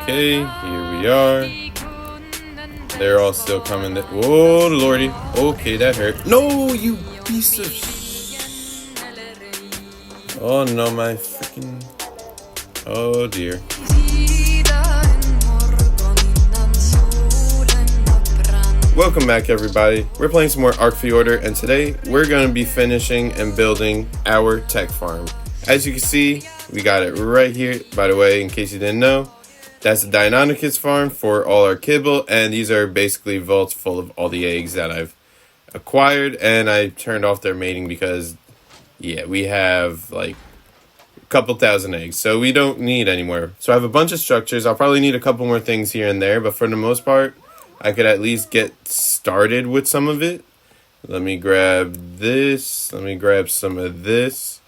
Okay, here we are. They're all still coming. Oh, lordy. Okay, that hurt. No, you piece of Oh, no, my freaking... Oh, dear. Welcome back, everybody. We're playing some more ARK Fjordur, and today we're going to be finishing and building our tech farm. As you can see, we got it right here. By the way, in case you didn't know, that's the Deinonychus farm for all our kibble, and these are basically vaults full of all the eggs that I've acquired, and I turned off their mating because, yeah, we have like a couple thousand eggs, so we don't need any more. So I have a bunch of structures. I'll probably need a couple more things here and there, but for the most part, I could at least get started with some of it. Let me grab this. Let me grab some of this.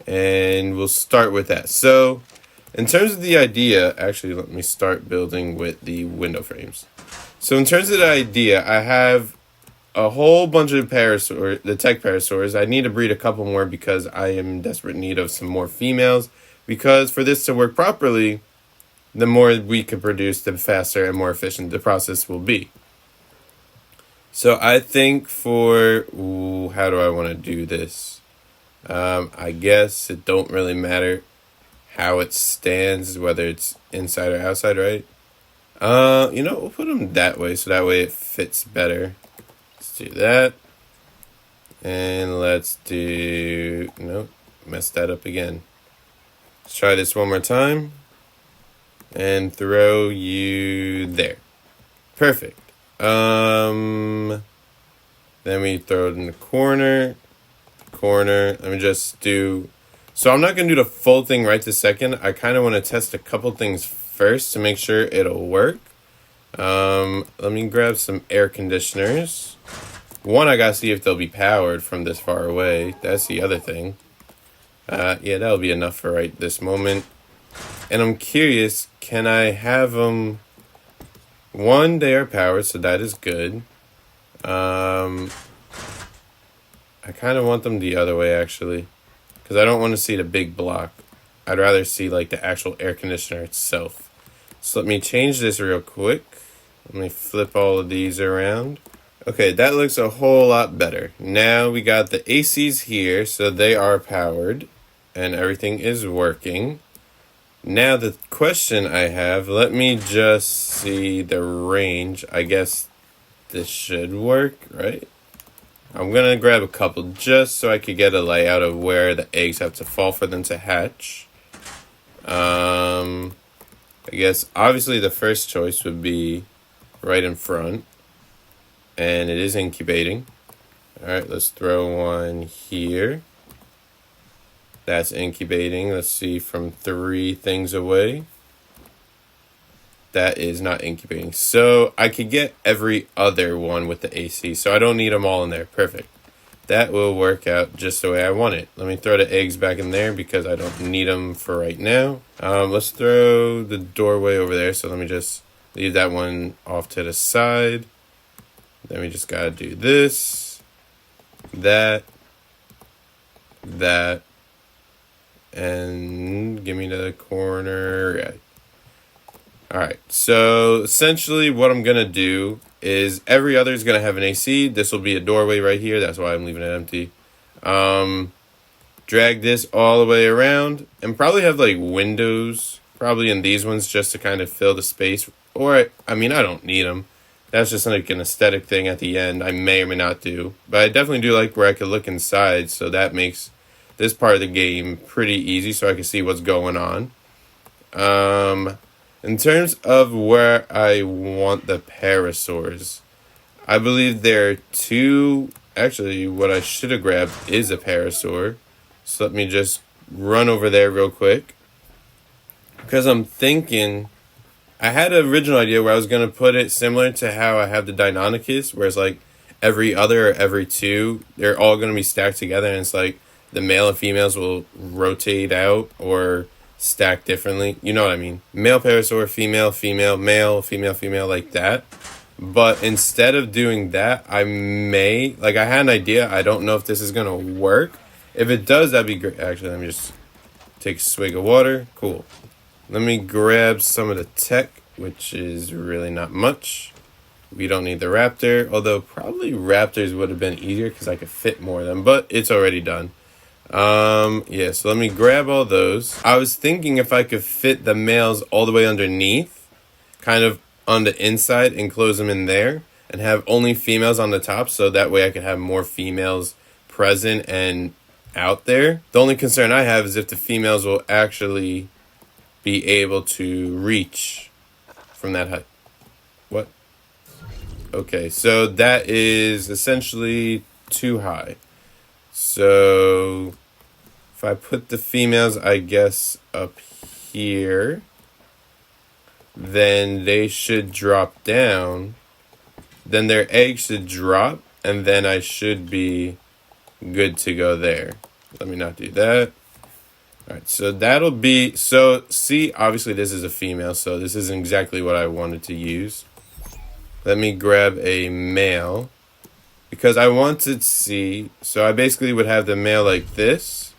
And we'll start with that. So, in terms of the idea, actually, let me start building with the window frames. So, in terms of the idea, I have a whole bunch of parasaurs, the tech parasaurs. I need to breed a couple more because I am in desperate need of some more females. Because for this to work properly, the more we can produce, the faster and more efficient the process will be. So I think for, how do I want to do this? I guess it don't really matter how it stands, whether it's inside or outside, right? We'll put them that way, so that way it fits better. Let's do that. And let's do, nope, messed that up again. Let's try this one more time. And throw you there. Perfect. Then we throw it in the corner. Let me just do... So I'm not going to do the full thing right this second. I kind of want to test a couple things first to make sure it'll work. Let me grab some air conditioners. One, I got to see if they'll be powered from this far away. That's the other thing. Yeah, that'll be enough for right this moment. And I'm curious, can I have them... One, they are powered, so that is good. I kind of want them the other way, actually. Because I don't want to see the big block. I'd rather see, like, the actual air conditioner itself. So let me change this real quick. Let me flip all of these around. Okay, that looks a whole lot better. Now we got the ACs here, so they are powered. And everything is working. Now the question I have, let me just see the range. I guess this should work, right? I'm going to grab a couple just so I could get a layout of where the eggs have to fall for them to hatch. I guess obviously the first choice would be right in front. And it is incubating. Alright, let's throw one here. That's incubating. Let's see, from 3 things away. That is not incubating. So I could get every other one with the AC. So I don't need them all in there. Perfect. That will work out just the way I want it. Let me throw the eggs back in there because I don't need them for right now. Let's throw the doorway over there. So let me just leave that one off to the side. Then we just got to do this, that, and give me the corner. Right. Alright, so essentially what I'm going to do is every other is going to have an AC. This will be a doorway right here. That's why I'm leaving it empty. Drag this all the way around and probably have like windows probably in these ones just to kind of fill the space. Or, I mean, I don't need them. That's just like an aesthetic thing at the end. I may or may not do. But I definitely do like where I could look inside, so that makes this part of the game pretty easy so I can see what's going on. In terms of where I want the parasaurs, I believe there are 2. Actually, what I should have grabbed is a parasaur. So let me just run over there real quick. Because I'm thinking, I had an original idea where I was going to put it similar to how I have the Deinonychus, where it's like every other or every 2, they're all going to be stacked together, and it's like the male and females will rotate out or stack differently. You know what I mean? Male parasaur, female, male, female, like that. But instead of doing that, I had an idea. I don't know if this is going to work. If it does, that'd be great. Actually, let me just take a swig of water. Cool. Let me grab some of the tech, which is really not much. We don't need the raptor, although probably raptors would have been easier because I could fit more of them, but it's already done. Yeah, so let me grab all those. I was thinking if I could fit the males all the way underneath, kind of on the inside, and close them in there, and have only females on the top, so that way I could have more females present and out there. The only concern I have is if the females will actually be able to reach from that height. What? Okay, so that is essentially too high. So if I put the females, I guess, up here, then they should drop down. Then their eggs should drop, and then I should be good to go there. Let me not do that. All right, so that'll be, so see, obviously this is a female, so this isn't exactly what I wanted to use. Let me grab a male, because I want to see, so I basically would have the male like this,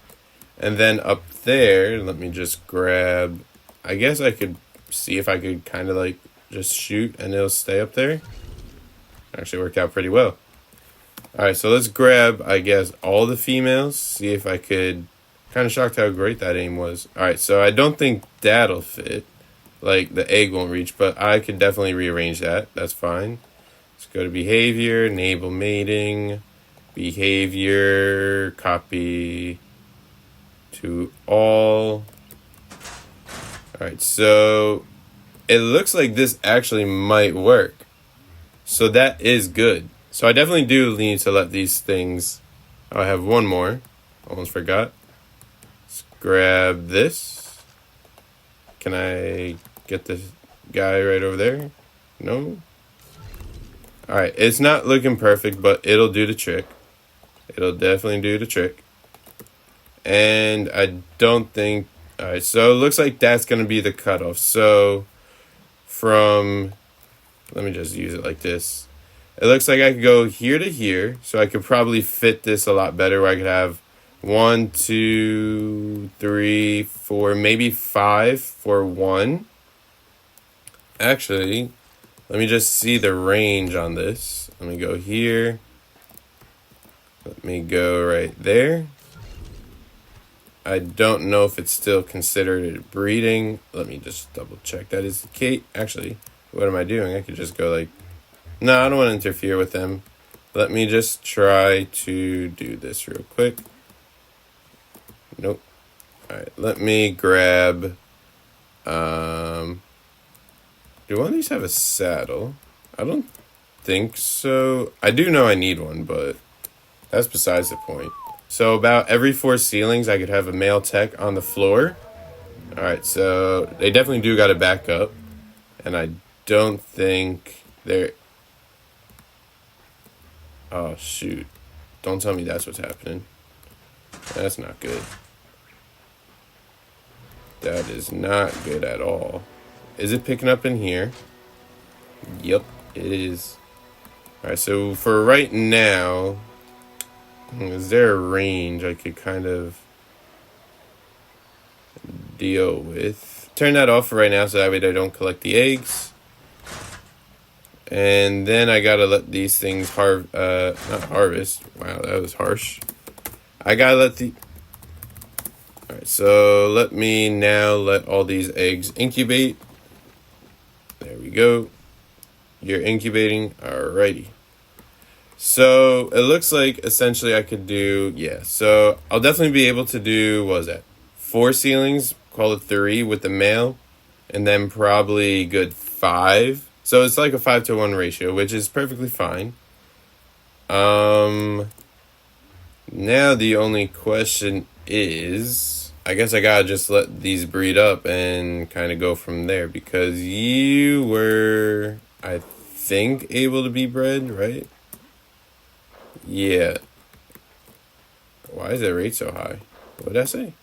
and then up there, let me just grab, I guess I could see if I could kind of like just shoot and it'll stay up there. Actually worked out pretty well. All right, so let's grab, I guess, all the females, see if I could. Kind of shocked how great that aim was. All right, so I don't think that'll fit. Like, the egg won't reach, but I could definitely rearrange that. That's fine. Let's go to behavior, enable mating, behavior, copy to all. All right, so it looks like this actually might work. So that is good. So I definitely do need to let these things. Oh, I have one more. Almost forgot. Let's grab this. Can I get this guy right over there? No? Alright, it's not looking perfect, but it'll do the trick. It'll definitely do the trick. And I don't think. Alright, so it looks like that's going to be the cutoff. So from. Let me just use it like this. It looks like I could go here to here. So I could probably fit this a lot better where I could have 1, 2, 3, 4, maybe 5 for one. Actually, let me just see the range on this. Let me go here. Let me go right there. I don't know if it's still considered breeding. Let me just double check that is the case. Actually, what am I doing? I could just go like, no, I don't want to interfere with them. Let me just try to do this real quick. Nope. All right, let me grab, do one of these have a saddle? I don't think so. I do know I need one, but that's besides the point. So about every 4 ceilings, I could have a male tech on the floor. All right, so they definitely do got to back up. And I don't think they're. Oh, shoot. Don't tell me that's what's happening. That's not good. That is not good at all. Is it picking up in here? Yep, it is. Alright, so for right now, is there a range I could kind of deal with? Turn that off for right now so that way I don't collect the eggs. And then I gotta let these things not harvest. Wow, that was harsh. I gotta let the. Alright, so let me now let all these eggs incubate. There we go. You're incubating. Alrighty. So it looks like essentially I could do, yeah. So I'll definitely be able to do, what was that? 4 ceilings, call it 3 with the male. And then probably good 5. So it's like a 5-to-1 ratio, which is perfectly fine. Now the only question is, I guess I gotta just let these breed up and kind of go from there, because you were, I think, able to be bred, right? Yeah. Why is that rate so high? What did I say?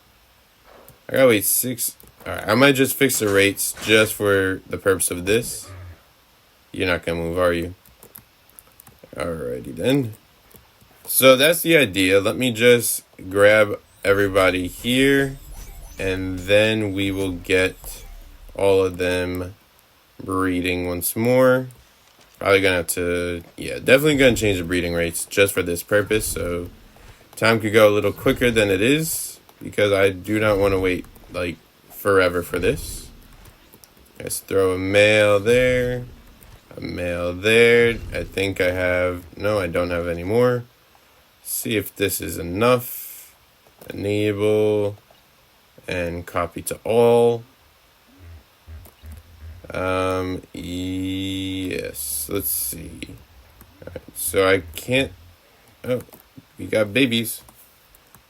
I gotta wait 6. Alright, I might just fix the rates just for the purpose of this. You're not gonna move, are you? Alrighty then. So that's the idea. Let me just grab everybody here, and then we will get all of them breeding once more. Probably gonna have to, yeah, definitely gonna change the breeding rates just for this purpose, so time could go a little quicker than it is, because I do not want to wait like forever for this. Let's throw a male there, a male there. I think I have, no, I don't have any more. See if this is enough. Enable and copy to all. Yes, let's see. Alright, so I can't, oh, we got babies.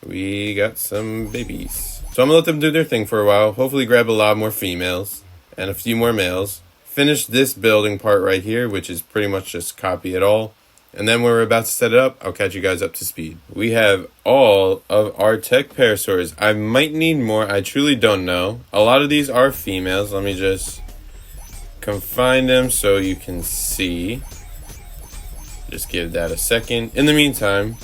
We got some babies. So I'm gonna let them do their thing for a while. Hopefully grab a lot more females and a few more males. Finish this building part right here, which is pretty much just copy it all. And then when we're about to set it up, I'll catch you guys up to speed. We have all of our tech parasaurs. I might need more. I truly don't know. A lot of these are females. Let me just confine them so you can see. Just give that a second. In the meantime,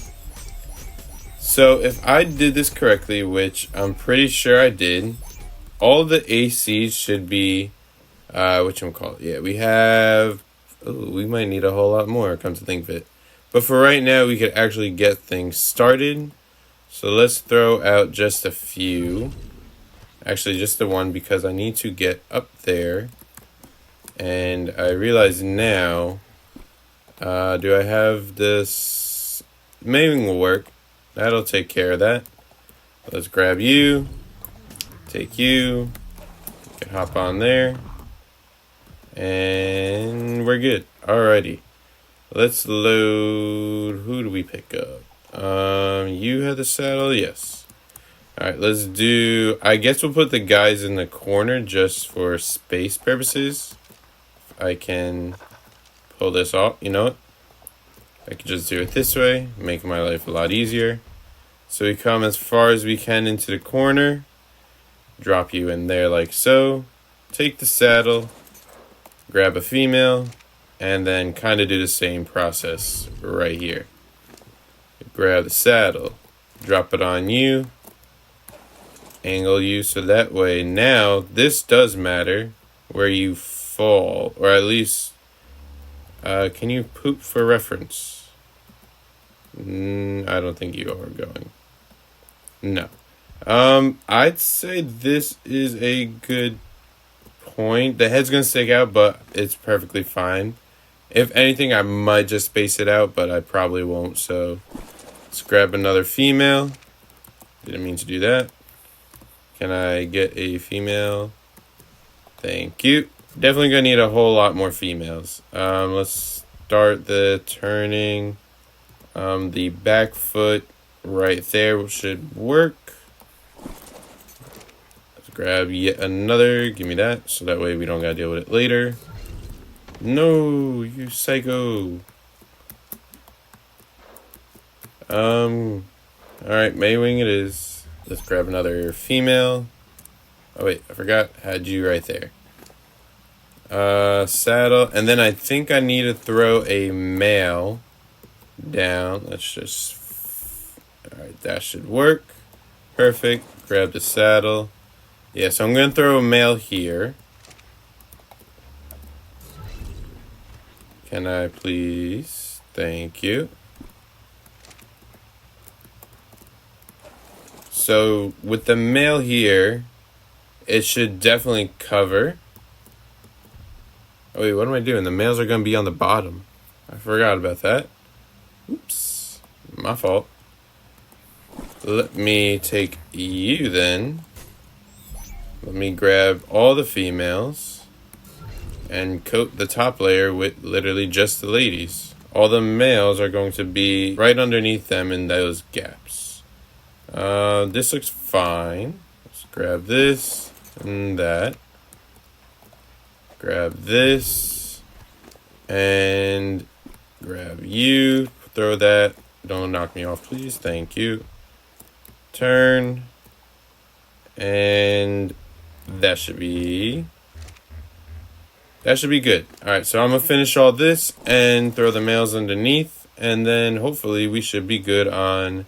so if I did this correctly, which I'm pretty sure I did, all the ACs should be, whatchamacallit, yeah, we have, oh, we might need a whole lot more, come to think of it. But for right now, we could actually get things started. So let's throw out just a few. Actually, just the one, because I need to get up there. And I realize now, do I have this? Mating will work. That'll take care of that. Let's grab you. Take you. You can hop on there. And we're good. Alrighty. Let's load. Who do we pick up? You have the saddle? Yes. Alright, let's do, I guess we'll put the guys in the corner just for space purposes. I can pull this off, you know what? I can just do it this way, make my life a lot easier. So we come as far as we can into the corner, drop you in there like so, take the saddle, grab a female, and then kind of do the same process right here. Grab the saddle, drop it on you, angle you so that way now this does matter where you fall, or at least can you poop for reference? I don't think you are going. No. I'd say this is a good point. The head's gonna stick out, but it's perfectly fine. If anything, I might just space it out, but I probably won't. So let's grab another female. Didn't mean to do that. Can I get a female? Thank you. Definitely gonna need a whole lot more females. Let's start the turning. The back foot right there should work. Let's grab yet another. Give me that, so that way we don't gotta deal with it later. No, you psycho. Alright, Maywing it is. Let's grab another female. Oh wait, I forgot. Had you right there. Saddle, and then I think I need to throw a male down. Let's just, alright, that should work. Perfect. Grab the saddle. Yeah, so I'm gonna throw a male here. Can I please? Thank you. So with the male here, it should definitely cover. Oh wait, what am I doing? The males are gonna be on the bottom. I forgot about that. Oops, my fault. Let me take you then. Let me grab all the females and coat the top layer with literally just the ladies. All the males are going to be right underneath them in those gaps. This looks fine. Let's grab this and that. Grab this and grab you. Throw that. Don't knock me off, please. Thank you. Turn. And that should be good. Alright, so I'm going to finish all this and throw the males underneath. And then hopefully we should be good on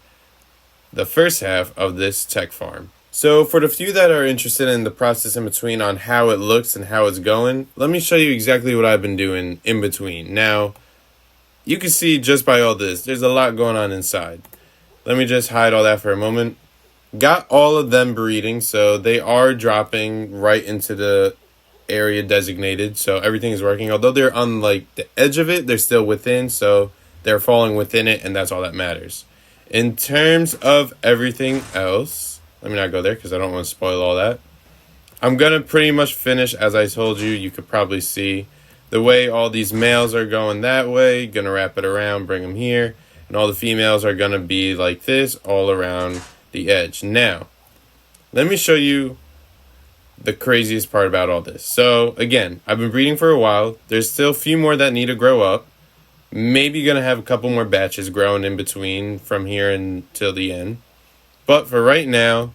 the first half of this tech farm. So for the few that are interested in the process in between on how it looks and how it's going, let me show you exactly what I've been doing in between. Now, you can see just by all this, there's a lot going on inside. Let me just hide all that for a moment. Got all of them breeding, so they are dropping right into the area designated, so everything is working. Although they're on like the edge of it, they're still within, so they're falling within it, and that's all that matters. In terms of everything else, let me not go there because I don't want to spoil all that. I'm gonna pretty much finish as I told you. You could probably see the way all these males are going that way, gonna wrap it around, bring them here, and all the females are gonna be like this all around the edge. Now, let me show you the craziest part about all this. So again, I've been breeding for a while. There's still a few more that need to grow up. Maybe gonna have a couple more batches growing in between from here until the end. But for right now,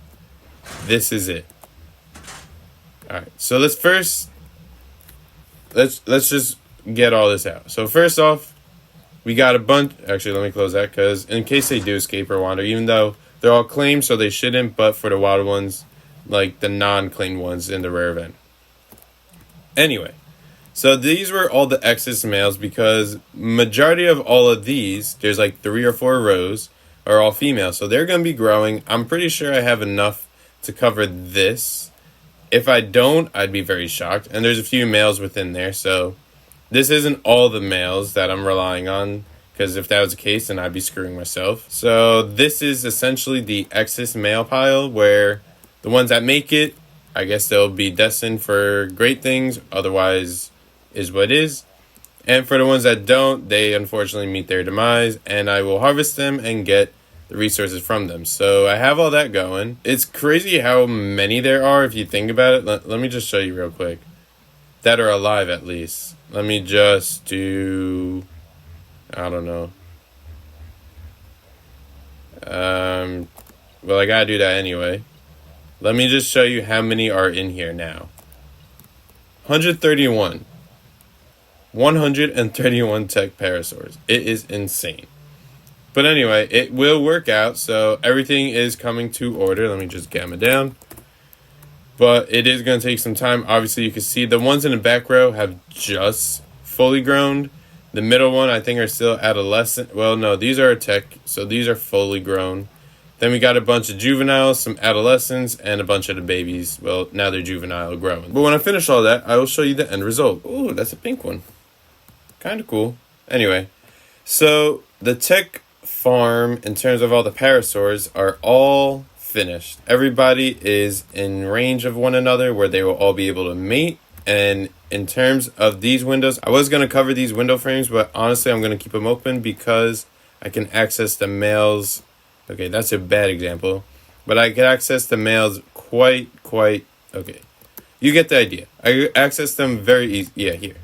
this is it. Alright, so let's just get all this out. So first off, we got a bunch. Actually, let me close that because in case they do escape or wander, even though they're all claimed, so they shouldn't, but for the wild ones, like the non-claimed ones in the rare event. Anyway, so these were all the excess males because majority of all of these, there's like 3 or 4 rows, are all female. So they're going to be growing. I'm pretty sure I have enough to cover this. If I don't, I'd be very shocked. And there's a few males within there, so this isn't all the males that I'm relying on. Because if that was the case, then I'd be screwing myself. So this is essentially the excess male pile where the ones that make it, I guess they'll be destined for great things. Otherwise, is what is. And for the ones that don't, they unfortunately meet their demise. And I will harvest them and get the resources from them. So I have all that going. It's crazy how many there are if you think about it. Let me just show you real quick. That are alive at least. Let me just do... I don't know. Well, I gotta do that anyway. Let me just show you how many are in here now. 131. 131 tech parasaurs. It is insane. But anyway, it will work out. So everything is coming to order. Let me just gamma down. But it is going to take some time. Obviously, you can see the ones in the back row have just fully grown. The middle one, I think, are still adolescent. Well, no, these are tech, so these are fully grown. Then we got a bunch of juveniles, some adolescents, and a bunch of the babies. Well, now they're juvenile growing. But when I finish all that, I will show you the end result. Ooh, that's a pink one. Kind of cool. Anyway, so the tech farm, in terms of all the parasaurs, are all finished. Everybody is in range of one another where they will all be able to mate. And in terms of these windows, I was going to cover these window frames, but honestly, I'm going to keep them open because I can access the males. Okay, that's a bad example, but I can access the males quite, okay. You get the idea. I access them very easy. Yeah, here.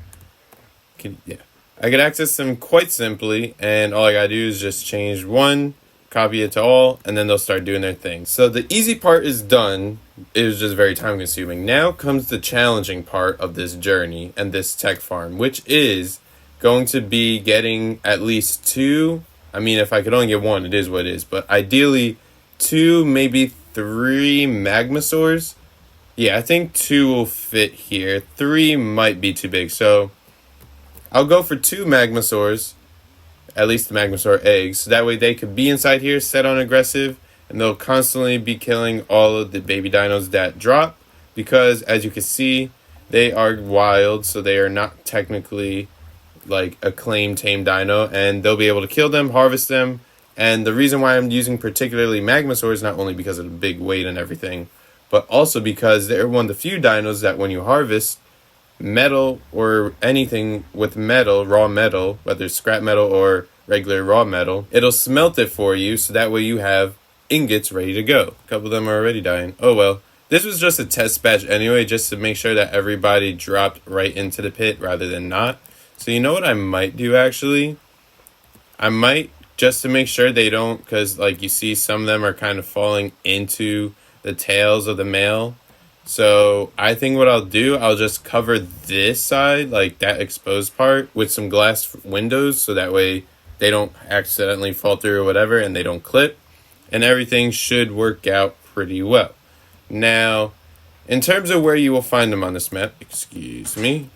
I can access them quite simply, and all I gotta do is just change one, copy it to all, and then they'll start doing their thing. So the easy part is done. It was just very time consuming. Now comes the challenging part of this journey and this tech farm, which is going to be getting at least 2. I mean, if I could only get 1, it is what it is. But ideally, 2, maybe 3 magmasaurs. Yeah, I think 2 will fit here. 3 might be too big. So I'll go for 2 magmasaurs. At least the magmasaur eggs. So that way they could be inside here, set on aggressive. And they'll constantly be killing all of the baby dinos that drop. Because, as you can see, they are wild. So they are not technically like a claimed tame dino, and they'll be able to kill them, harvest them. And the reason why I'm using particularly magmasaurs is not only because of the big weight and everything, but also because they're one of the few dinos that when you harvest metal or anything with metal, raw metal, whether it's scrap metal or regular raw metal, it'll smelt it for you, so that way you have ingots ready to go. A couple of them are already dying. Oh well. This was just a test batch anyway, just to make sure that everybody dropped right into the pit rather than not. So you know what I might do actually? I might, just to make sure they don't, because like you see some of them are kind of falling into the tails of the male. So I think what I'll do, I'll just cover this side, like that exposed part, with some glass windows, so that way they don't accidentally fall through or whatever, and they don't clip, and everything should work out pretty well. Now, in terms of where you will find them on this map, excuse me,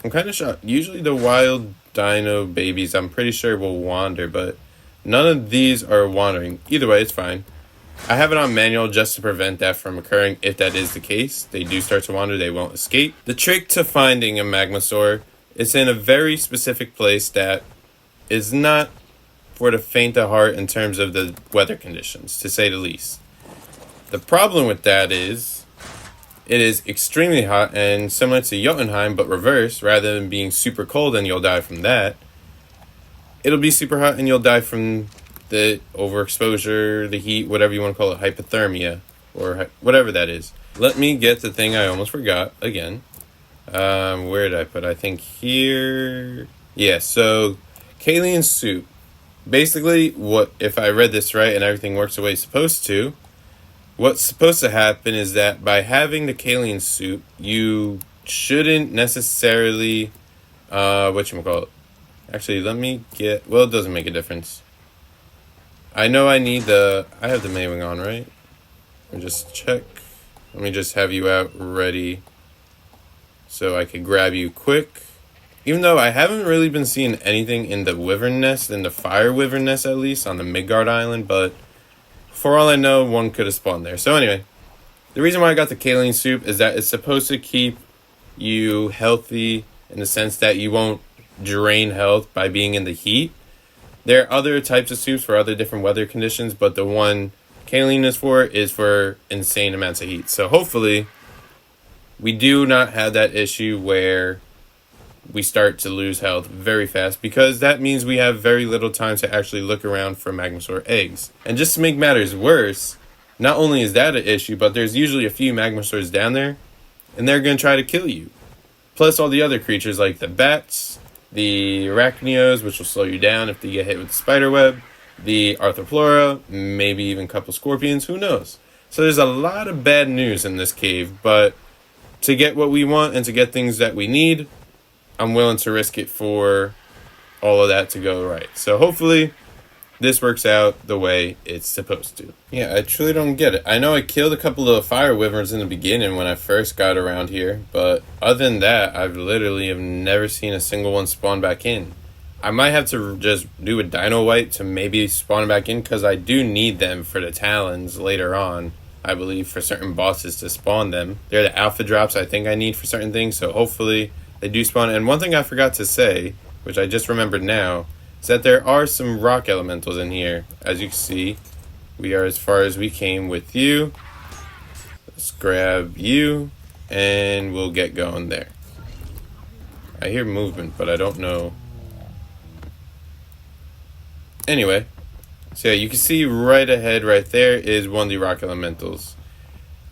I'm kind of shocked. Usually the wild dino babies, I'm pretty sure, will wander, but none of these are wandering. Either way, it's fine. I have it on manual just to prevent that from occurring. If that is the case, they do start to wander, they won't escape. The trick to finding a magmasaur is in a very specific place that is not for the faint of heart in terms of the weather conditions, to say the least. The problem with that is it is extremely hot and similar to Jotunheim, but reverse. Rather than being super cold and you'll die from that, it'll be super hot and you'll die from the overexposure, the heat, whatever you want to call it, hypothermia, or whatever that is. Let me get the thing I almost forgot again. Where did I put? I think here. Yeah, so Kalian soup. Basically, what if I read this right and everything works the way it's supposed to, what's supposed to happen is that by having the Kalian soup, you shouldn't necessarily, whatchamacallit. Actually, let me get, well, it doesn't make a difference. I know I have the Maywing on, right? Let me just check. Let me just have you out ready so I could grab you quick. Even though I haven't really been seeing anything in the wyvern nest, in the fire wyvern nest at least, on the Midgard Island, but for all I know, one could have spawned there. So anyway, the reason why I got the Kalian soup is that it's supposed to keep you healthy in the sense that you won't drain health by being in the heat. There are other types of soups for other different weather conditions, but the one Kalian is for insane amounts of heat. So hopefully, we do not have that issue where we start to lose health very fast, because that means we have very little time to actually look around for magmasaur eggs. And just to make matters worse, not only is that an issue, but there's usually a few magmasaurs down there, and they're going to try to kill you. Plus all the other creatures like the bats, the arachnios, which will slow you down if they get hit with the spider web, the arthropleura, maybe even a couple scorpions, who knows. So there's a lot of bad news in this cave, but to get what we want and to get things that we need, I'm willing to risk it for all of that to go right. So hopefully this works out the way it's supposed to. Yeah, I truly don't get it. I know I killed a couple of fire wyverns in the beginning when I first got around here, but other than that, I've literally have never seen a single one spawn back in. I might have to just do a dino wipe to maybe spawn back in, because I do need them for the talons later on, I believe, for certain bosses to spawn them. They're the alpha drops I think I need for certain things, so hopefully they do spawn. And one thing I forgot to say, which I just remembered now, is that there are some rock elementals in here. As you can see, we are as far as we came with you. Let's grab you, and we'll get going there. I hear movement, but I don't know. Anyway, so yeah, you can see right ahead, right there, is one of the rock elementals.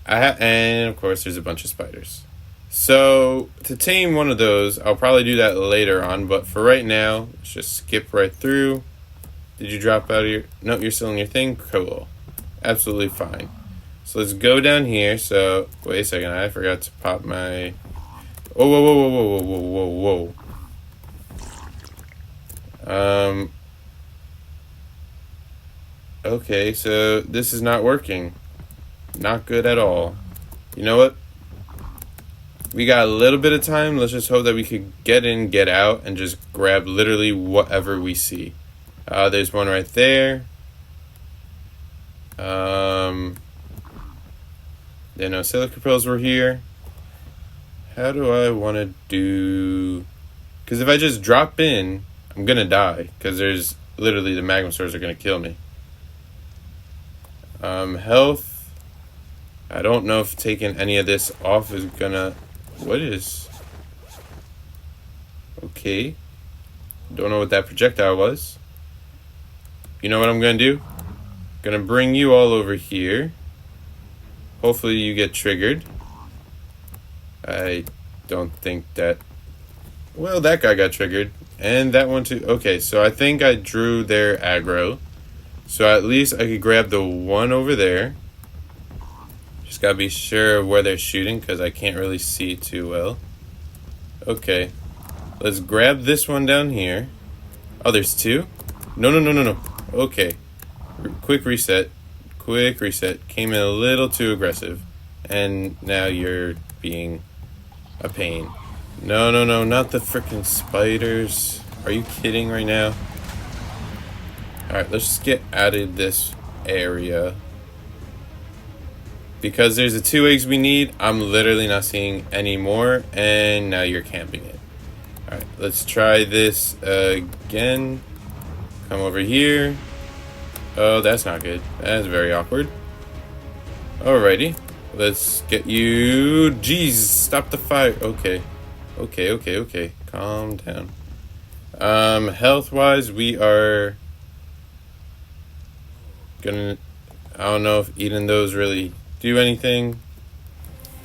And of course, there's a bunch of spiders. So, to tame one of those, I'll probably do that later on, but for right now, let's just skip right through. Did you drop out of your... No, you're still in your thing? Cool. Absolutely fine. So let's go down here. So, wait a second, I forgot to pop my... Oh, whoa, whoa, whoa, whoa, whoa, whoa, whoa. Okay, so this is not working. Not good at all. You know what? We got a little bit of time. Let's just hope that we could get in, get out, and just grab literally whatever we see. There's one right there. Then no silica pearls were here. How do I want to do... Because if I just drop in, I'm going to die. Because there's literally the magmasaurs are going to kill me. Health. I don't know if taking any of this off is going to... What is... Okay. Don't know what that projectile was. You know what I'm going to do? Going to bring you all over here. Hopefully you get triggered. I don't think that... Well, that guy got triggered. And that one too. Okay, so I think I drew their aggro. So at least I could grab the one over there. Just gotta be sure of where they're shooting, because I can't really see too well. Okay. Let's grab this one down here. Oh, there's two? No, no, no, no, no. Okay. Quick reset. Quick reset. Came in a little too aggressive. And now you're being a pain. No, no, no, not the freaking spiders. Are you kidding right now? Alright, let's just get out of this area. Because there's the 2 eggs we need, I'm literally not seeing any more. And now you're camping it. Alright, let's try this again. Come over here. Oh, that's not good. That's very awkward. Alrighty. Let's get you. Jeez, stop the fire. Okay. Okay. Calm down. Health-wise, we are gonna... I don't know if eating those really do anything.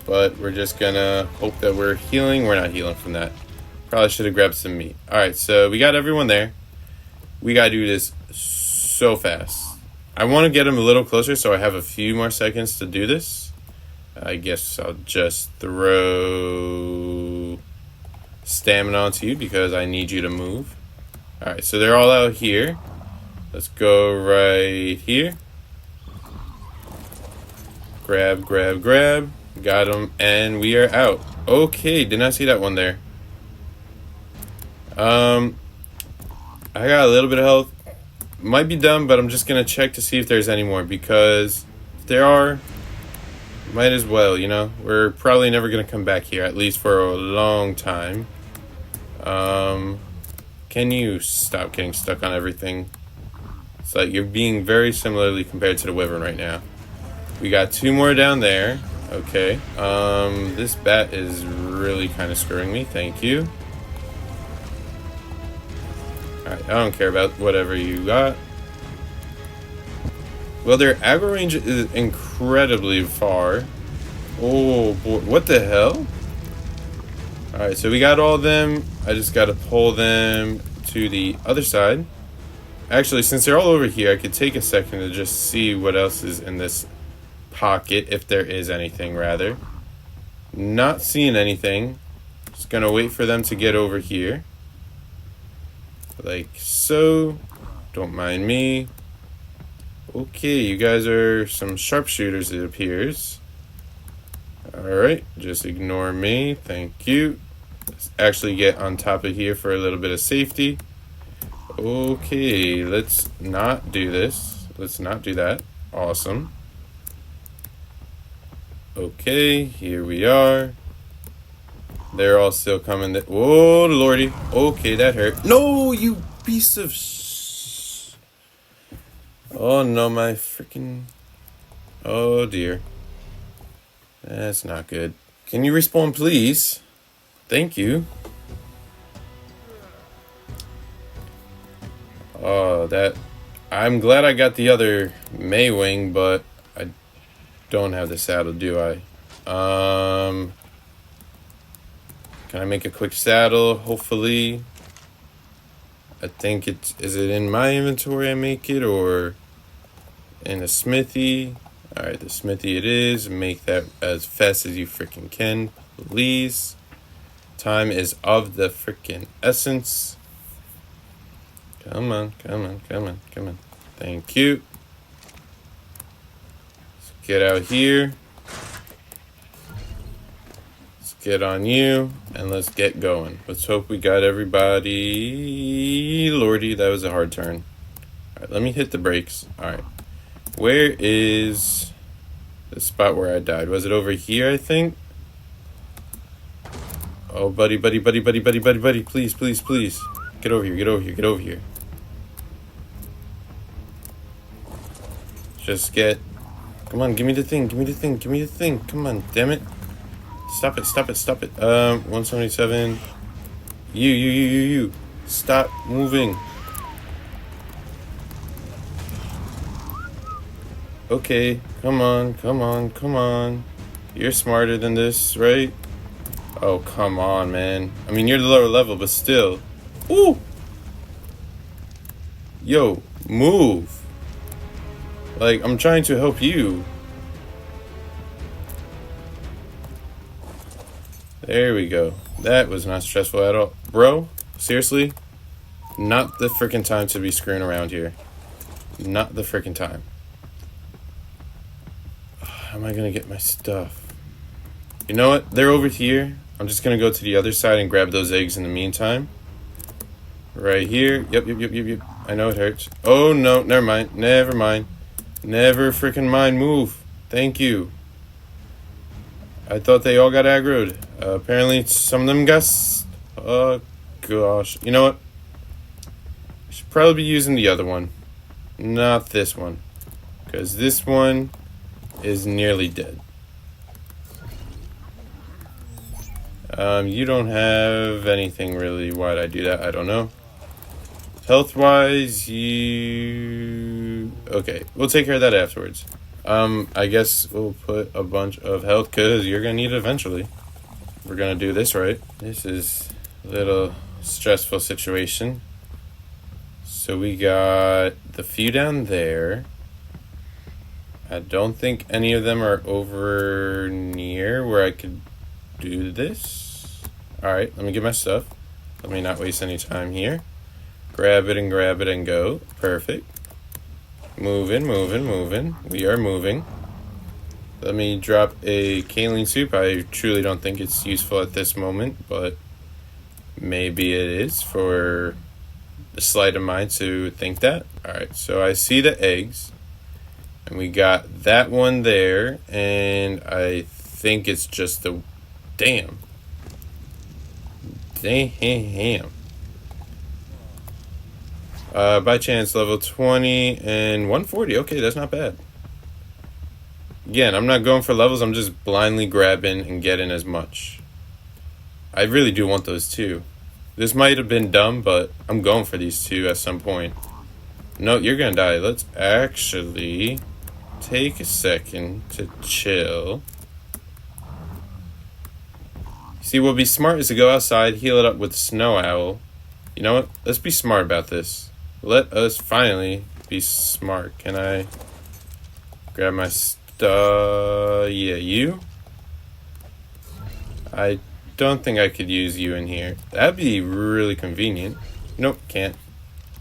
But we're just gonna hope that we're healing. We're not healing from that. Probably should have grabbed some meat. Alright, so we got everyone there. We gotta do this so fast. I want to get them a little closer so I have a few more seconds to do this. I guess I'll just throw stamina onto you because I need you to move. Alright, so they're all out here. Let's go right here. Grab. Got them, and we are out. Okay, did not see that one there. I got a little bit of health. Might be dumb, but I'm just gonna check to see if there's any more, because if there are, might as well, you know. We're probably never gonna come back here, at least for a long time. Can you stop getting stuck on everything? It's like you're being very similarly compared to the wyvern right now. We got 2 more down there. Okay. This bat is really kind of screwing me. Thank you. Alright, I don't care about whatever you got. Well, their aggro range is incredibly far. Oh, boy. What the hell? Alright, so we got all of them. I just got to pull them to the other side. Actually, since they're all over here, I could take a second to just see what else is in this pocket, if there is anything, rather. Not seeing anything. Just going to wait for them to get over here. Like so. Don't mind me. Okay, you guys are some sharpshooters, it appears. Alright, just ignore me. Thank you. Let's actually get on top of here for a little bit of safety. Okay, let's not do this. Let's not do that. Awesome. Okay, here we are. They're all still coming. Whoa, lordy. Okay, that hurt. No, you piece of Oh, no, my freaking... Oh, dear. That's not good. Can you respawn, please? Thank you. Oh, that... I'm glad I got the other Maywing, but I don't have the saddle, do I? Can I make a quick saddle, hopefully? I think it's... Is it in my inventory I make it, or in the smithy? Alright, the smithy it is. Make that as fast as you freaking can, please. Time is of the freaking essence. Come on. Thank you. Let's get out here. Let's get on you, and let's get going. Let's hope we got everybody. Lordy, that was a hard turn. Alright, let me hit the brakes. Alright. Where is the spot where I died? Was it over here, I think? Oh, buddy. Please. Get over here. Just get... Come on, give me the thing. Come on, damn it. Stop it. 177. You. Stop moving. Okay, come on. You're smarter than this, right? Oh, come on, man. I mean, you're the lower level, but still. Ooh! Yo, move. Like, I'm trying to help you. There we go. That was not stressful at all. Bro, seriously? Not the freaking time to be screwing around here. Not the freaking time. How am I gonna get my stuff? You know what? They're over here. I'm just gonna go to the other side and grab those eggs in the meantime. Right here. Yep. I know it hurts. Oh, no. Never mind. Never mind. Never freaking mind. Move. Thank you. I thought they all got aggroed. Apparently, some of them got... Oh, gosh. You know what? I should probably be using the other one. Not this one. Because this one is nearly dead. You don't have anything really. Why'd I do that? I don't know. Health-wise, you... Okay, we'll take care of that afterwards. I guess we'll put a bunch of health, because you're going to need it eventually. We're going to do this right. This is a little stressful situation. So we got the few down there. I don't think any of them are over near where I could do this. Alright, let me get my stuff. Let me not waste any time here. Grab it and go. Perfect. Moving. We are moving. Let me drop a kaolin soup. I truly don't think it's useful at this moment, but maybe it is for the sleight of mind to think that. Alright, so I see the eggs. And we got that one there. And I think it's just the... Damn. By chance, level 20 and 140. Okay, that's not bad. Again, I'm not going for levels. I'm just blindly grabbing and getting as much. I really do want those two. This might have been dumb, but I'm going for these two at some point. No, you're gonna die. Let's actually take a second to chill. See, what would be smart is to go outside, heal it up with Snow Owl. You know what? Let's be smart about this. Let us finally be smart. Can I grab my stuff? Yeah, you? I don't think I could use you in here. That'd be really convenient. Nope, can't.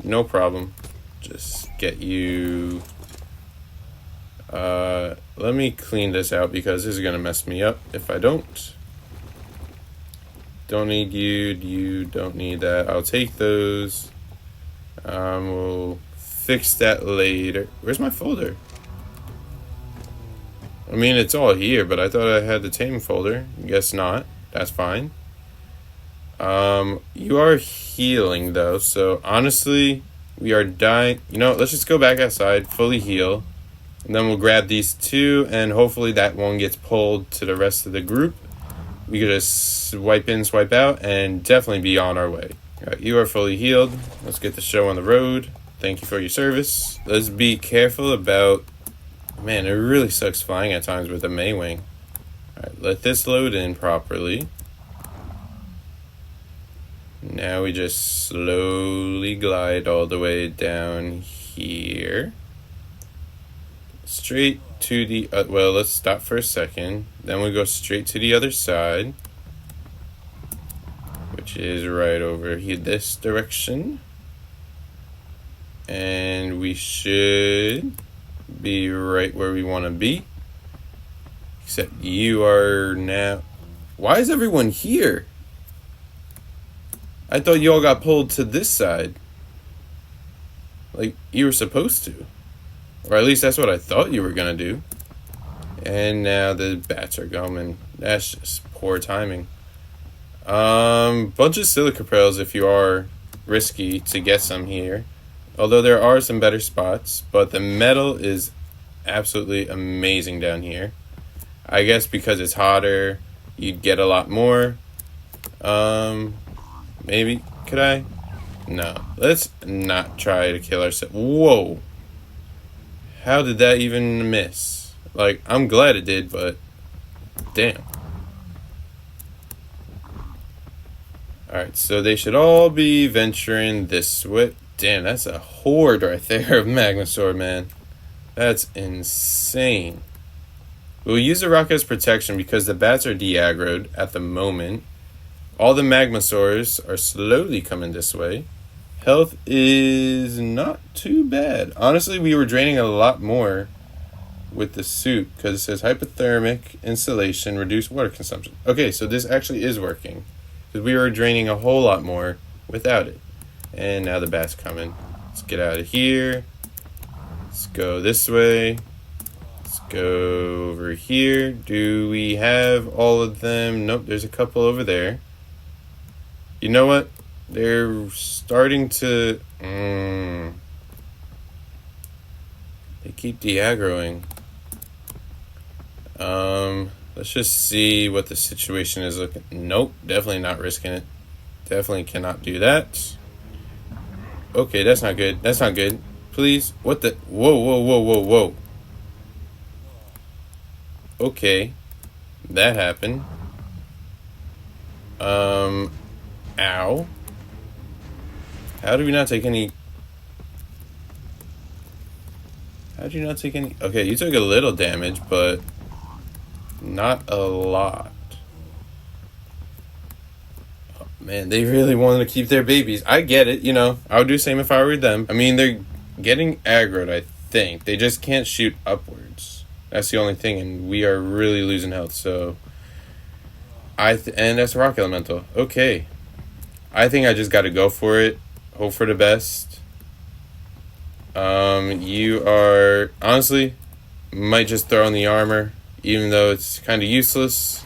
No problem. Just get you... let me clean this out because this is going to mess me up if I don't. Don't need you. You don't need that. I'll take those. We'll fix that later. Where's my folder? I mean, it's all here, but I thought I had the tame folder. Guess not. That's fine. You are healing, though. So, honestly, we are dying. You know, let's just go back outside, fully heal. And then we'll grab these two, and hopefully that one gets pulled to the rest of the group. We could just swipe in, swipe out, and definitely be on our way. All right, you are fully healed. Let's get the show on the road. Thank you for your service. Let's be careful about... Man, it really sucks flying at times with a Maywing. All right, let this load in properly. Now we just slowly glide all the way down here. Straight to the... well, let's stop for a second. Then we go straight to the other side. Which is right over here, this direction. And we should be right where we want to be. Except you are now... Why is everyone here? I thought you all got pulled to this side. Like, you were supposed to. Or at least that's what I thought you were going to do. And now the bats are going. That's just poor timing. Bunch of silica pearls if you are risky to get some here. Although there are some better spots. But the metal is absolutely amazing down here. I guess because it's hotter, you'd get a lot more. Maybe. Could I? No. Let's not try to kill ourselves. Whoa. How did that even miss? Like, I'm glad it did, but damn. Alright, so they should all be venturing this way. Damn, that's a horde right there of Magmasaur, man. That's insane. We'll use the rock as protection because the bats are de-aggroed at the moment. All the Magmasaurs are slowly coming this way. Health is not too bad. Honestly, we were draining a lot more with the suit because it says hypothermic insulation, reduced water consumption. Okay, so this actually is working because we were draining a whole lot more without it. And now the bat's coming. Let's get out of here. Let's go this way. Let's go over here. Do we have all of them? Nope, there's a couple over there. You know what? They're starting to... They keep de-aggroing. Let's just see what the situation is looking. Nope, definitely not risking it. Definitely cannot do that. Okay, that's not good. That's not good. Please. What the? Whoa, whoa, whoa, whoa, whoa. Okay. That happened. Ow. How do we not take any? How did you not take any? Okay, you took a little damage, but not a lot. Oh, man, they really wanted to keep their babies. I get it, you know. I would do the same if I were them. I mean, they're getting aggroed, I think. They just can't shoot upwards. That's the only thing, and we are really losing health, so... and that's rock elemental. Okay. I think I just got to go for it. Hope for the best. You are... Honestly, might just throw on the armor, even though it's kind of useless.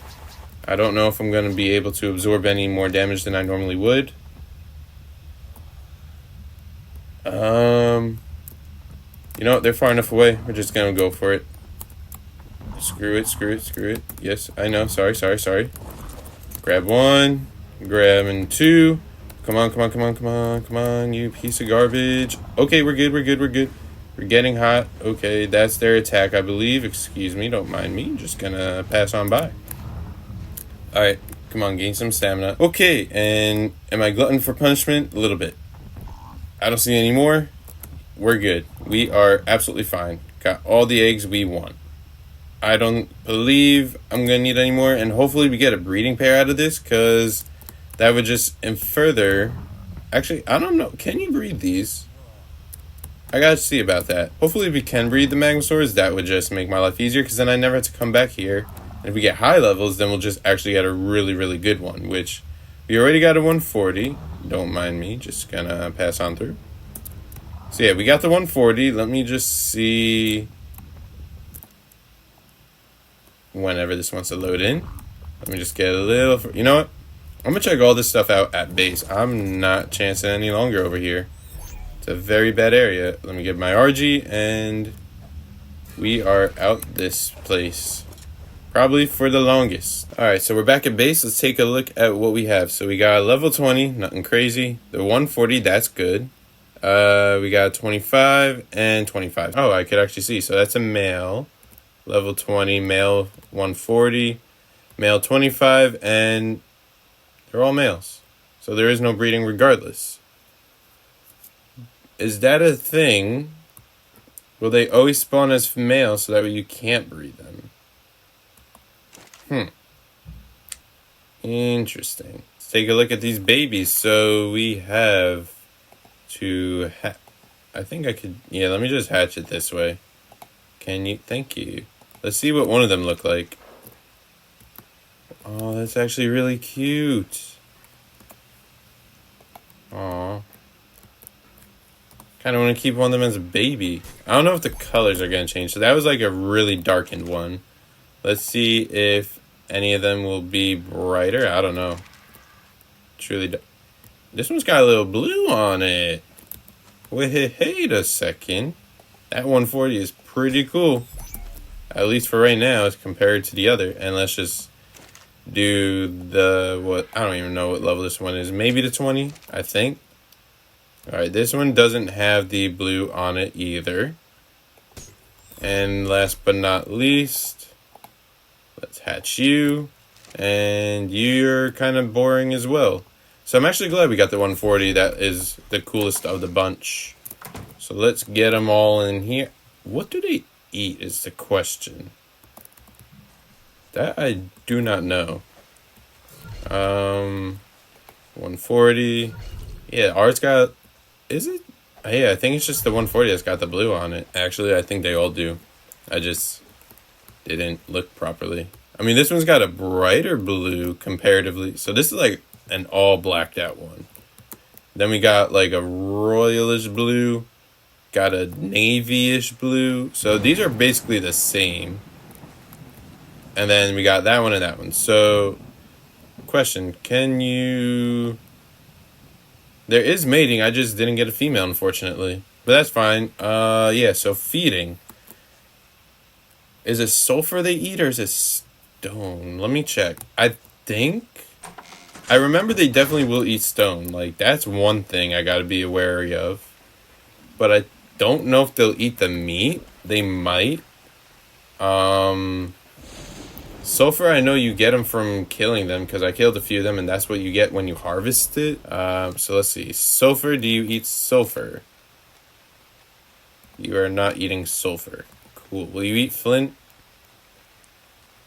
I don't know if I'm going to be able to absorb any more damage than I normally would. You know what? They're far enough away. We're just going to go for it. Screw it, screw it, screw it. Yes, I know. Sorry. Grab one. Grabbing two. Come on, you piece of garbage. Okay, we're good. We're getting hot. Okay, that's their attack, I believe. Excuse me, don't mind me. Just gonna pass on by. Alright, come on, gain some stamina. Okay, and am I glutton for punishment? A little bit. I don't see any more. We're good. We are absolutely fine. Got all the eggs we want. I don't believe I'm gonna need any more, and hopefully we get a breeding pair out of this, because that would just further... Actually, I don't know. Can you breed these? I gotta see about that. Hopefully we can breed the Magmasaurs. That would just make my life easier, because then I never have to come back here. And if we get high levels, then we'll just actually get a really, really good one, which we already got a 140. Don't mind me. Just gonna pass on through. So yeah, we got the 140. Let me just see whenever this wants to load in. Let me just get a little... You know what? I'm going to check all this stuff out at base. I'm not chancing any longer over here. It's a very bad area. Let me get my RG, and we are out this place. Probably for the longest. Alright, so we're back at base. Let's take a look at what we have. So we got a level 20, nothing crazy. The 140, that's good. We got 25 and 25. Oh, I could actually see. So that's a male. Level 20, male 140, male 25, and... they're all males, so there is no breeding regardless. Is that a thing? Will they always spawn as males so that way you can't breed them? Interesting. Let's take a look at these babies. So we have to... I think I could... Yeah, let me just hatch it this way. Can you? Thank you. Let's see what one of them look like. Oh, that's actually really cute. Aw. Kind of want to keep one of them as a baby. I don't know if the colors are going to change. So that was like a really darkened one. Let's see if any of them will be brighter. I don't know. Truly. This one's got a little blue on it. Wait a second. That 140 is pretty cool. At least for right now as compared to the other. And let's just... do the what I don't even know what level this one is. Maybe the 20, I think. Alright, this one doesn't have the blue on it either. And last but not least, let's hatch you. And you're kind of boring as well. So I'm actually glad we got the 140. That is the coolest of the bunch. So let's get them all in here. What do they eat is the question. That I do not know. 140. Yeah, ours got... Is it? Yeah, I think it's just the 140 that's got the blue on it. Actually, I think they all do. I just didn't look properly. I mean, this one's got a brighter blue comparatively. So this is like an all blacked out one. Then we got like a royalish blue. Got a navy-ish blue. So these are basically the same. And then we got that one and that one. So, question, can you... There is mating, I just didn't get a female, unfortunately. But that's fine. Yeah, so feeding. Is it sulfur they eat or is it stone? Let me check. I remember they definitely will eat stone. Like, that's one thing I gotta be wary of. But I don't know if they'll eat the meat. They might. Sulfur, I know you get them from killing them because I killed a few of them and that's what you get when you harvest it. So let's see. Sulfur, do you eat sulfur? You are not eating sulfur. Cool. Will you eat flint?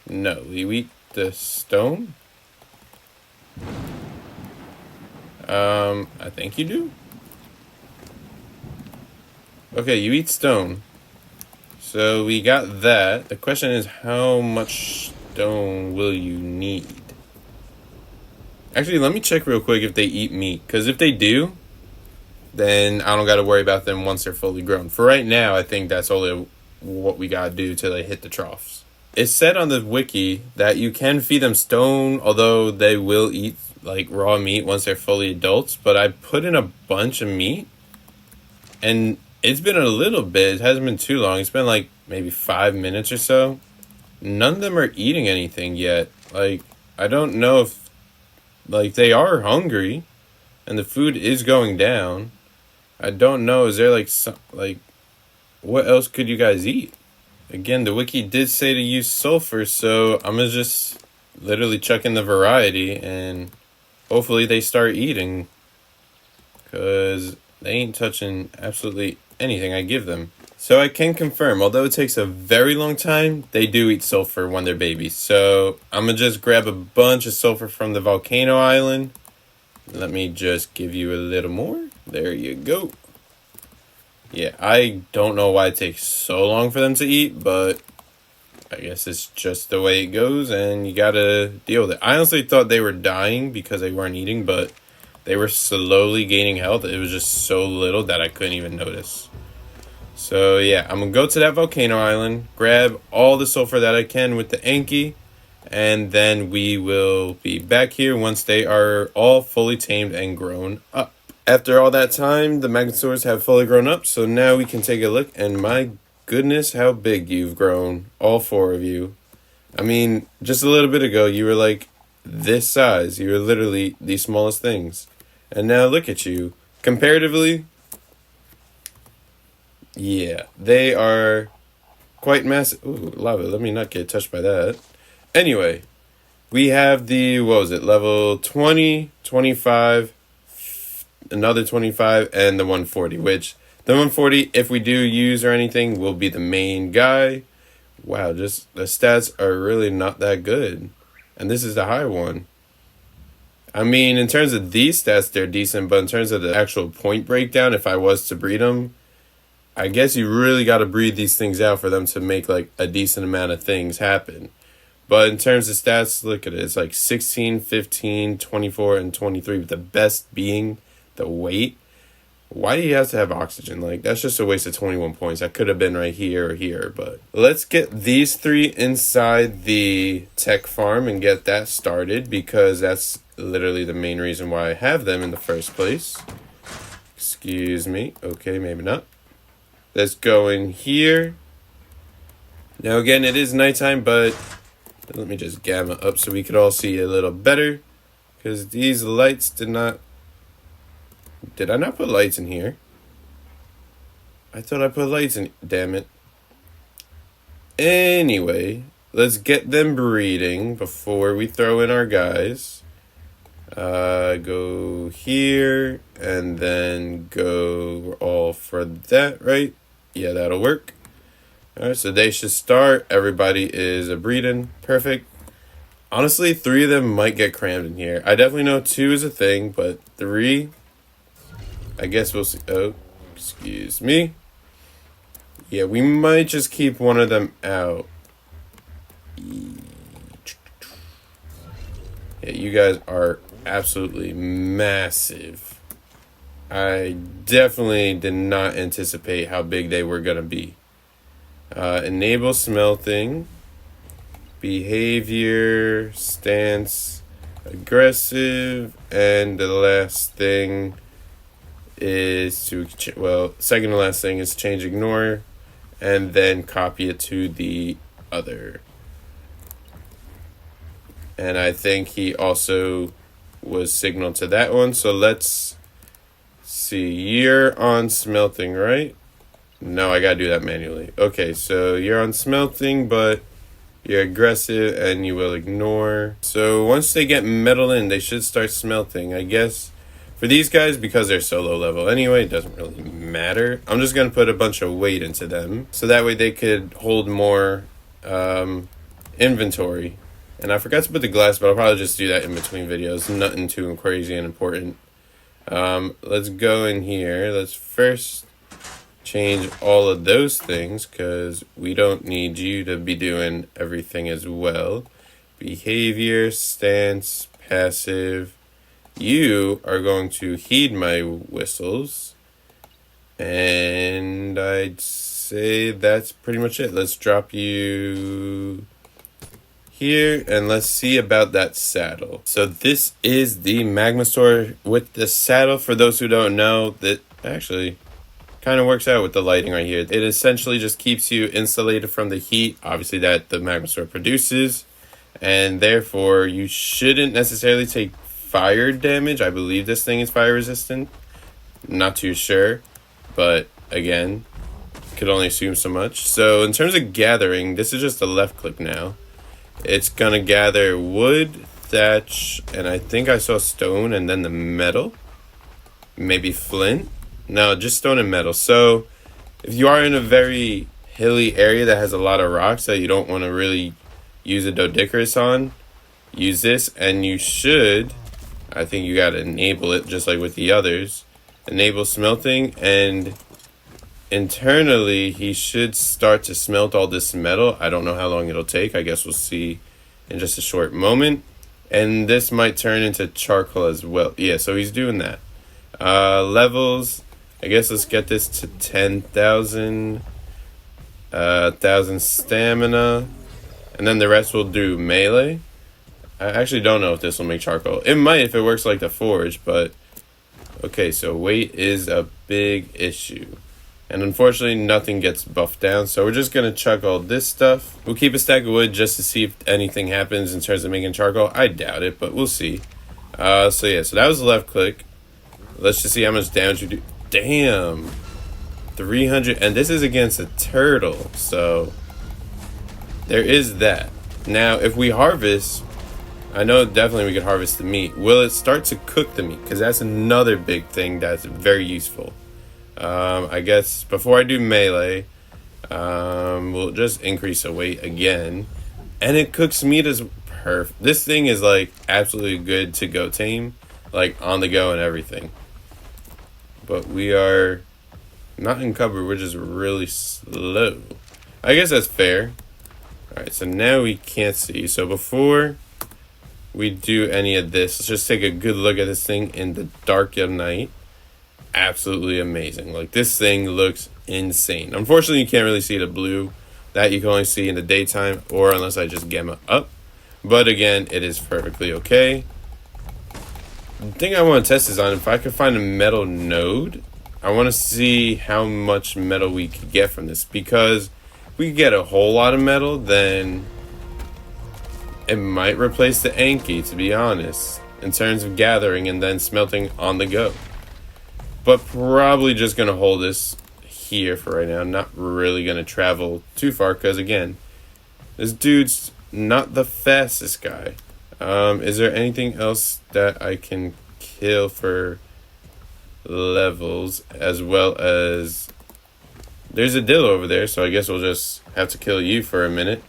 No. Will you eat the stone? I think you do. Okay, you eat stone. So we got that. The question is, how much stone will you need? Actually, let me check real quick if they eat meat. Because if they do, then I don't got to worry about them once they're fully grown. For right now, I think that's only what we got to do till they hit the troughs. It's said on the wiki that you can feed them stone, although they will eat like raw meat once they're fully adults. But I put in a bunch of meat, and it's been a little bit. It hasn't been too long. It's been like maybe 5 minutes or so. None of them are eating anything yet. Like, I don't know if, like, they are hungry and the food is going down. I don't know. Is there like some, like, what else could you guys eat? Again, the wiki did say to use sulfur, so I'm gonna just literally chuck in the variety and hopefully they start eating, because they ain't touching absolutely anything I give them. So I can confirm, although it takes a very long time, they do eat sulfur when they're babies. So I'm gonna just grab a bunch of sulfur from the volcano island. Let me just give you a little more. There you go. Yeah, I don't know why it takes so long for them to eat, but I guess it's just the way it goes and you gotta deal with it. I honestly thought they were dying because they weren't eating, but they were slowly gaining health. It was just so little that I couldn't even notice. So yeah, I'm going to go to that volcano island, grab all the sulfur that I can with the Anki, and then we will be back here once they are all fully tamed and grown up. After all that time, the Magnosaurs have fully grown up, so now we can take a look, and my goodness, how big you've grown, all 4 of you. I mean, just a little bit ago, you were like this size. You were literally the smallest things. And now look at you. Comparatively, yeah, they are quite massive. Ooh, lava, let me not get touched by that. Anyway, we have the, what was it, level 20, 25, another 25, and the 140, which the 140, if we do use or anything, will be the main guy. Wow, just the stats are really not that good. And this is the high one. I mean, in terms of these stats, they're decent, but in terms of the actual point breakdown, if I was to breed them, I guess you really got to breed these things out for them to make like a decent amount of things happen. But in terms of stats, look at it. It's like 16, 15, 24, and 23, with the best being the weight. Why do you have to have oxygen? Like, that's just a waste of 21 points. I could have been right here or here, but let's get these 3 inside the tech farm and get that started, because that's literally the main reason why I have them in the first place. Excuse me. Okay, maybe not. Let's go in here. Now, again, it is nighttime, but let me just gamma up so we could all see a little better, because these lights did not... Did I not put lights in here? I thought I put lights in... Damn it. Anyway, let's get them breeding before we throw in our guys. Go here, and then go all for that, right? Yeah, that'll work. Alright, so they should start. Everybody is a breeding. Perfect. Honestly, 3 of them might get crammed in here. I definitely know 2 is a thing, but 3... I guess we'll see. Oh, excuse me. Yeah, we might just keep one of them out. Yeah, you guys are absolutely massive. I definitely did not anticipate how big they were going to be. Enable smelting. Behavior, stance, aggressive, and the last thing is to, second to last thing is change ignore, and then copy it to the other. And I think he also was signaled to that one, so let's see. You're on smelting, right? No, I gotta do that manually. Okay, so you're on smelting, but you're aggressive and you will ignore. So once they get metal in, they should start smelting. I guess for these guys, because they're so low level anyway, it doesn't really matter. I'm just going to put a bunch of weight into them. So that way they could hold more inventory. And I forgot to put the glass, but I'll probably just do that in between videos. Nothing too crazy and important. Let's go in here. Let's first change all of those things because we don't need you to be doing everything as well. Behavior, stance, passive. You are going to heed my whistles. And I'd say that's pretty much it. Let's drop you here and let's see about that saddle. So this is the magma sword with the saddle. For those who don't know, that actually kind of works out with the lighting right here. It essentially just keeps you insulated from the heat, obviously, that the magma sword produces, and therefore you shouldn't necessarily take fire damage. I believe this thing is fire resistant. Not too sure, but again, could only assume so much. So in terms of gathering, this is just a left click now. It's gonna gather wood, thatch, and I think I saw stone and then the metal, maybe flint. No, just stone and metal. So if you are in a very hilly area that has a lot of rocks that you don't want to really use a Dodicarus on, use this, and you should, I think you got to enable it just like with the others. Enable smelting, and internally he should start to smelt all this metal. I don't know how long it'll take. I guess we'll see in just a short moment. And this might turn into charcoal as well. Yeah, so he's doing that. Levels. I guess let's get this to 10,000. 1,000 stamina. And then the rest will do melee. I actually don't know if this will make charcoal. It might if it works like the forge, but okay, so weight is a big issue. And unfortunately, nothing gets buffed down, so we're just going to chuck all this stuff. We'll keep a stack of wood just to see if anything happens in terms of making charcoal. I doubt it, but we'll see. So that was the left click. Let's just see how much damage we do. Damn. 300, and this is against a turtle, so there is that. Now, if we harvest, I know definitely we could harvest the meat. Will it start to cook the meat? Because that's another big thing that's very useful. I guess before I do melee, we'll just increase the weight again. And it cooks meat as perfect. This thing is like absolutely good to go tame, like on the go and everything. But we are not encumbered, we're just really slow. I guess that's fair. Alright, so now we can't see. So before we do any of this, let's just take a good look at this thing in the dark of night. Absolutely amazing. Like, this thing looks insane. Unfortunately, you can't really see the blue. That you can only see in the daytime, or unless I just gamma up. But again, it is perfectly okay. The thing I want to test is on if I can find a metal node. I want to see how much metal we could get from this, because if we get a whole lot of metal, then it might replace the Anki, to be honest, in terms of gathering and then smelting on the go. But probably just going to hold this here for right now. I'm not really going to travel too far because, again, this dude's not the fastest guy. Is there anything else that I can kill for levels, as well as there's a dill over there, so I guess we'll just have to kill you for a minute.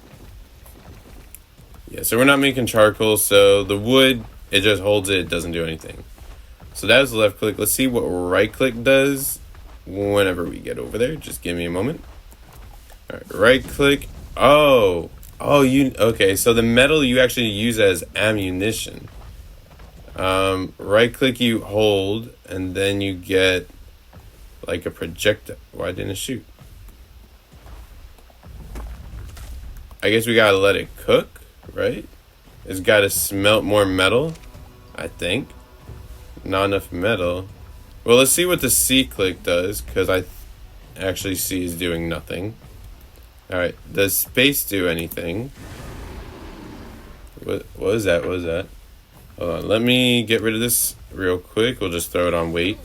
Yeah, so we're not making charcoal, so the wood, it just holds it doesn't do anything. So that was the left click. Let's see what right click does whenever we get over there. Just give me a moment. Alright, right click. Oh, okay. So the metal you actually use as ammunition. Right click, you hold, and then you get like a projectile. Why didn't it shoot? I guess we gotta let it cook, right? It's gotta smelt more metal, I think. Not enough metal. Well, let's see what the C click does, because I actually C is doing nothing. Alright, does space do anything? What is that? What is that? Hold on, let me get rid of this real quick. We'll just throw it on wait.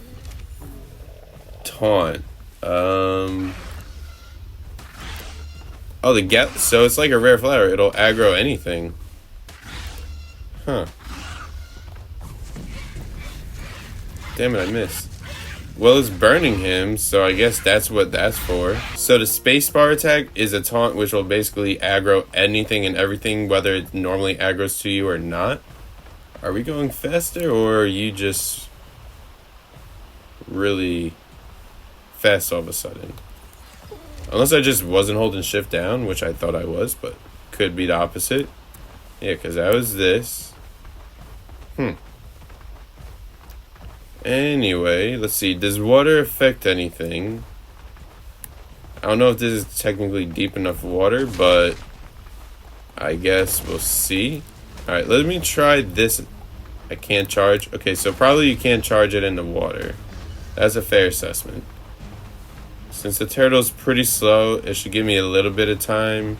Taunt. Oh, so it's like a rare flower. It'll aggro anything. Huh. Damn it, I missed. Well, it's burning him, so I guess that's what that's for. So the spacebar attack is a taunt which will basically aggro anything and everything, whether it normally aggroes to you or not. Are we going faster, or are you just really fast all of a sudden? Unless I just wasn't holding shift down, which I thought I was, but could be the opposite. Yeah, because that was this. Anyway, let's see. Does water affect anything? I don't know if this is technically deep enough water, but I guess we'll see. Alright, let me try this. I can't charge. Okay, so probably you can't charge it in the water. That's a fair assessment. Since the turtle's pretty slow, it should give me a little bit of time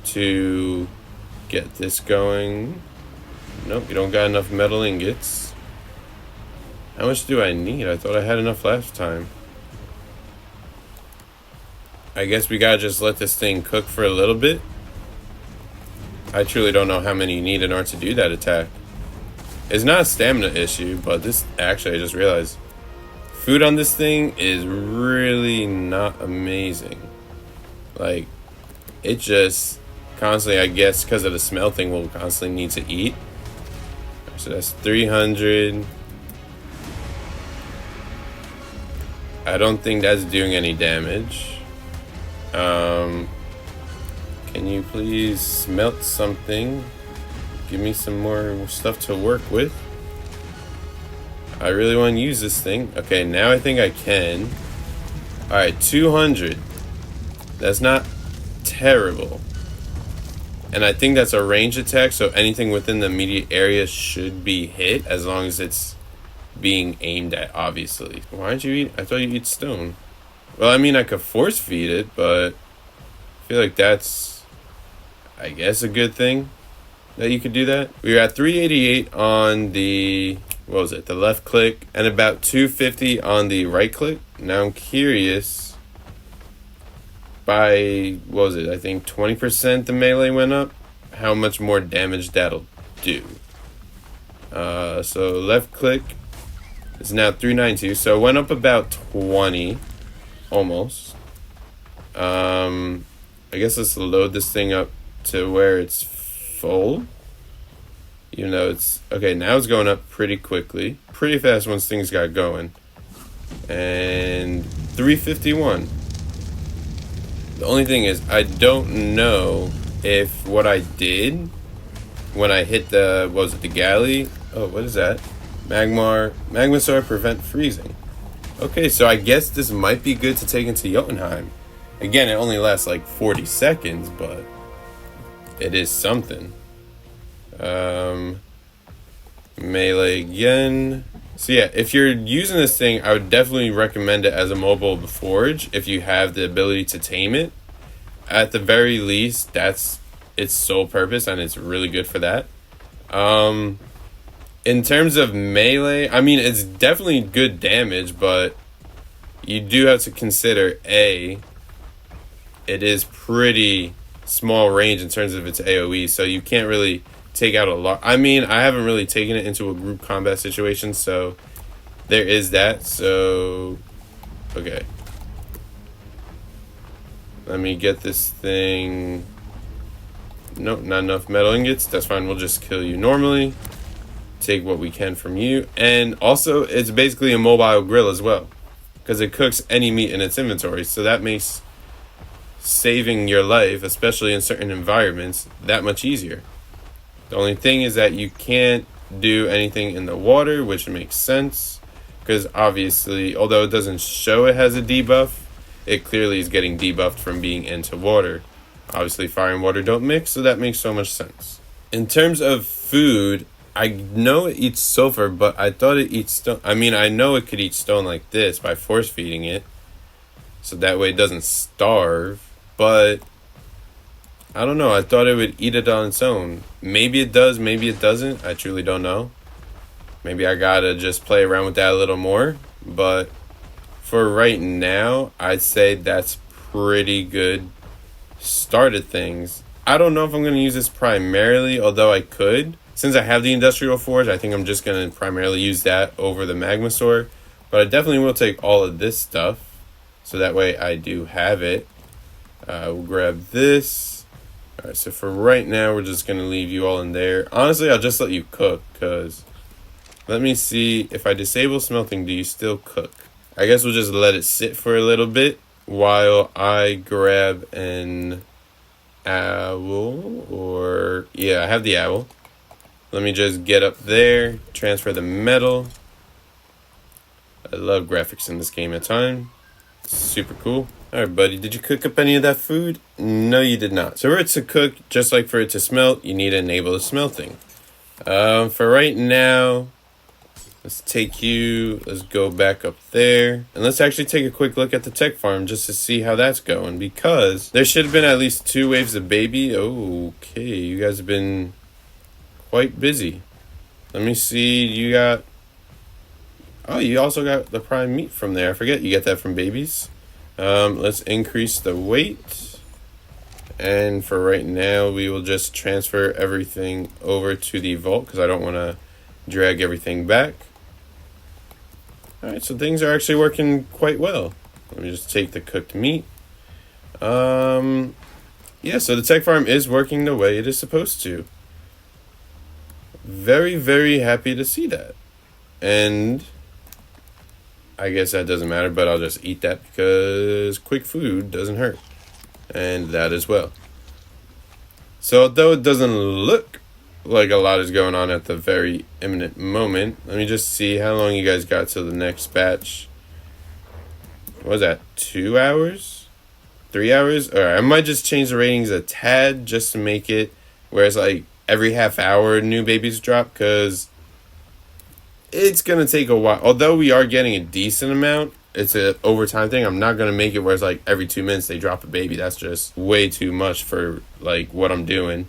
to get this going. Nope, you don't got enough metal ingots. How much do I need? I thought I had enough last time. I guess we gotta just let this thing cook for a little bit. I truly don't know how many you need in order to do that attack. It's not a stamina issue, but this, actually, I just realized, food on this thing is really not amazing. Like, it just constantly, I guess, because of the smell thing, will constantly need to eat. So that's 300. I don't think that's doing any damage. Can you please smelt something? Give me some more stuff to work with. I really want to use this thing. Okay, now I think I can. Alright, 200. That's not terrible. And I think that's a range attack, so anything within the immediate area should be hit, as long as it's being aimed at, obviously. Why'd you eat? I thought you eat stone. Well, I mean, I could force feed it, but I feel like that's, I guess, a good thing that you could do that. We were at 388 on the, what was it, the left click, and about 250 on the right click. Now I'm curious, by, what was it, I think 20% the melee went up, how much more damage that'll do. So left click is now 392, so it went up about 20, almost. I guess let's load this thing up to where it's full. Even though it's, okay, now it's going up pretty quickly. Pretty fast once things got going. And 351. The only thing is, I don't know if what I did when I hit the, what was it, the galley? Oh, what is that? Magma sword prevent freezing. Okay, so I guess this might be good to take into Jotunheim. Again, it only lasts like 40 seconds, but it is something. Melee again. So yeah, if you're using this thing, I would definitely recommend it as a mobile forge if you have the ability to tame it. At the very least, that's its sole purpose, and it's really good for that. In terms of melee, I mean, it's definitely good damage, but you do have to consider, it is pretty small range in terms of its AoE, so you can't really take out a lot. I mean, I haven't really taken it into a group combat situation, so there is that. So, okay. Let me get this thing. Nope, not enough metal ingots. That's fine, we'll just kill you normally. Take what we can from you. And also, it's basically a mobile grill as well, because it cooks any meat in its inventory, so that makes saving your life, especially in certain environments, that much easier. The only thing is that you can't do anything in the water, which makes sense, because obviously, although it doesn't show it has a debuff, it clearly is getting debuffed from being into water. Obviously, fire and water don't mix, so that makes so much sense. In terms of food, I know it eats sulfur, but I thought it eats stone. I mean, I know it could eat stone like this by force feeding it, so that way it doesn't starve, but I don't know. I thought it would eat it on its own. Maybe it does, maybe it doesn't. I truly don't know. Maybe I gotta just play around with that a little more. But for right now, I'd say that's pretty good start of things. I don't know if I'm going to use this primarily, although I could. Since I have the Industrial Forge, I think I'm just going to primarily use that over the Magma Sword. But I definitely will take all of this stuff, so that way I do have it. We'll grab this. Alright, so for right now, we're just going to leave you all in there. Honestly, I'll just let you cook, because let me see. If I disable smelting, do you still cook? I guess we'll just let it sit for a little bit while I grab an owl. Or, yeah, I have the owl. Let me just get up there, transfer the metal. I love graphics in this game at times. Super cool. Alright, buddy, did you cook up any of that food? No, you did not. So for it to cook, just like for it to smelt, you need to enable the smelting. For right now, let's go back up there. And let's actually take a quick look at the tech farm just to see how that's going. Because there should have been at least 2 waves of baby. Okay, you guys have been quite busy. Let me see, you got... Oh, you also got the prime meat from there. I forget you get that from babies. Let's increase the weight. And for right now, we will just transfer everything over to the vault because I don't want to drag everything back. Alright, so things are actually working quite well. Let me just take the cooked meat. Yeah, so the tech farm is working the way it is supposed to. Very, very happy to see that. And I guess that doesn't matter, but I'll just eat that because quick food doesn't hurt. And that as well. So although it doesn't look like a lot is going on at the very imminent moment, let me just see how long you guys got till the next batch. What was that, 2 hours? 3 hours? Alright, I might just change the ratings a tad just to make it where it's like every half hour new babies drop, because it's going to take a while. Although we are getting a decent amount, it's an overtime thing. I'm not going to make it where it's like every 2 minutes they drop a baby. That's just way too much for like what I'm doing.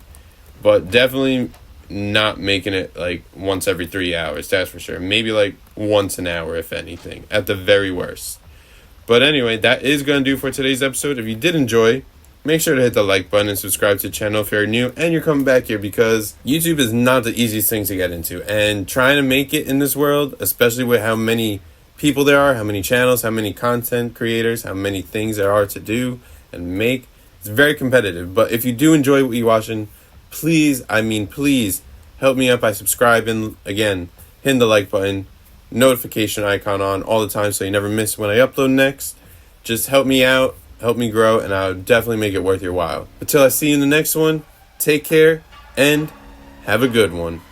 But definitely not making it like once every 3 hours, that's for sure. Maybe like once an hour, if anything, at the very worst. But anyway, that is going to do for today's episode. If you did enjoy, make sure to hit the like button and subscribe to the channel if you're new and you're coming back here, because YouTube is not the easiest thing to get into. And trying to make it in this world, especially with how many people there are, how many channels, how many content creators, how many things there are to do and make, it's very competitive. But if you do enjoy what you're watching, please, please help me out by subscribing. Again, hitting the like button, notification icon on all the time so you never miss when I upload next. Just help me out, help me grow, and I'll definitely make it worth your while. Until I see you in the next one, take care and have a good one.